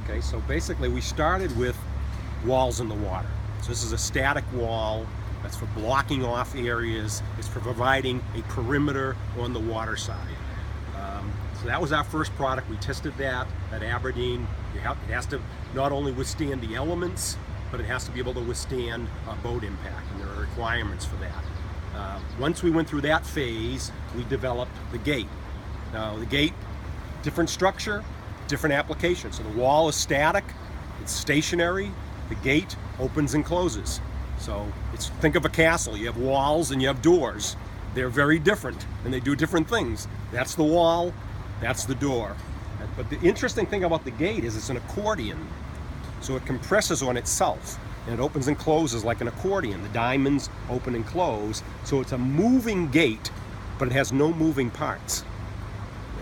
Okay, so basically we started with walls in the water. So this is a static wall that's for blocking off areas. It's for providing a perimeter on the water side. So that was our first product. We tested that at Aberdeen. It has to not only withstand the elements, but it has to be able to withstand boat impact, and there are requirements for that. Once we went through that phase, we developed the gate. Now the gate, different structure, different application. So the wall is static, it's stationary, the gate opens and closes. So think of a castle. You have walls and you have doors. They're very different and they do different things. That's the wall, that's the door. But the interesting thing about the gate is it's an accordion. So it compresses on itself and it opens and closes like an accordion. The diamonds open and close. So it's a moving gate, but it has no moving parts.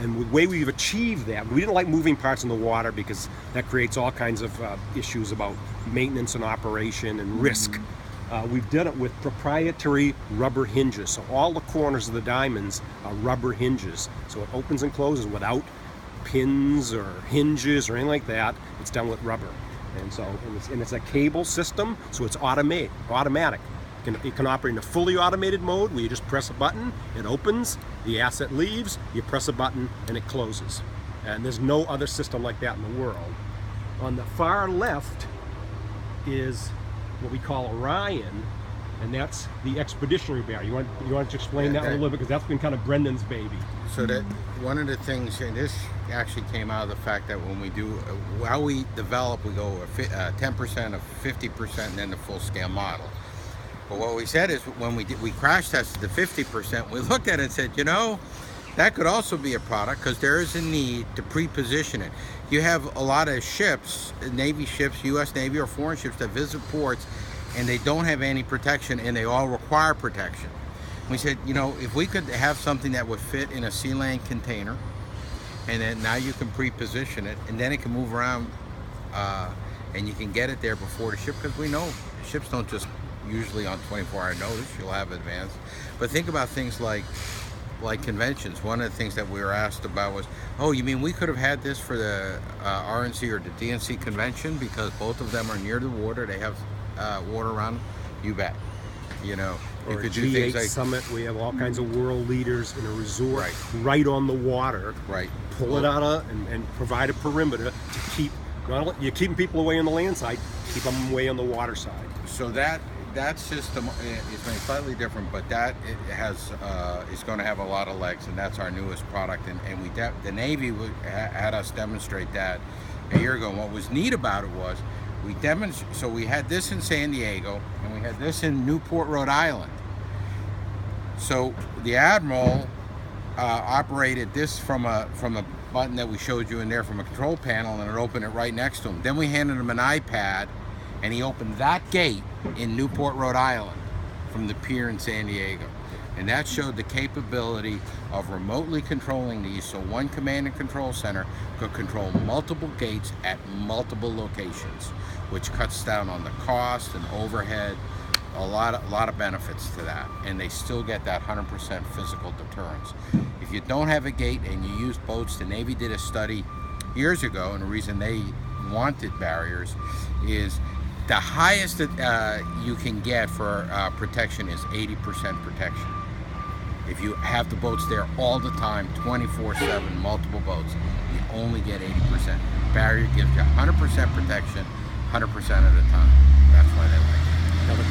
And the way we've achieved that, we didn't like moving parts in the water because that creates all kinds of issues about maintenance and operation and risk. We've done it with proprietary rubber hinges. So all the corners of the diamonds are rubber hinges. So it opens and closes without pins or hinges or anything like that. It's done with rubber. And it's a cable system, so it's automatic. It can operate in a fully automated mode where you just press a button, it opens, the asset leaves, you press a button, and it closes. And there's no other system like that in the world. On the far left is what we call Orion, and that's the expeditionary barrier. You want to explain that a little bit, because that's been kind of Brendan's baby. So that one of the things, and this actually came out of the fact that when we do, how we develop, we go 10%, of 50%, and then the full scale model. But what we said is when we crash tested the 50%, we looked at it and said, you know, that could also be a product, because there is a need to pre-position it. You have a lot of ships, Navy ships, U.S. Navy or foreign ships that visit ports, and they don't have any protection, and they all require protection. We said, you know, if we could have something that would fit in a sea-land container, and then now you can pre-position it, and then it can move around, and you can get it there before the ship, because we know ships don't just usually on 24-hour notice, you'll have advance. But think about things like conventions. One of the things that we were asked about was, oh, you mean we could have had this for the RNC or the DNC convention because both of them are near the water, they have water around them? You bet. You know, Or you a could G8 do things like summit, we have all kinds of world leaders in a resort right on the water. Right. Pull it out and provide a perimeter to keep, you're keeping people away on the land side, keep them away on the water side. So that system is maybe slightly different, but that is going to have a lot of legs, and that's our newest product. And the Navy had us demonstrate that a year ago. And what was neat about it was so we had this in San Diego and we had this in Newport, Rhode Island. So the Admiral operated this from a button that we showed you in there from a control panel, and it opened it right next to him. Then we handed him an iPad, and he opened that gate in Newport, Rhode Island from the pier in San Diego. And that showed the capability of remotely controlling these, so one command and control center could control multiple gates at multiple locations, which cuts down on the cost and overhead, a lot of benefits to that. And they still get that 100% physical deterrence. If you don't have a gate and you use boats, the Navy did a study years ago, and the reason they wanted barriers is the highest that you can get for protection is 80% protection. If you have the boats there all the time, 24/7, multiple boats, you only get 80%. Barrier gives you 100% protection, 100% of the time. That's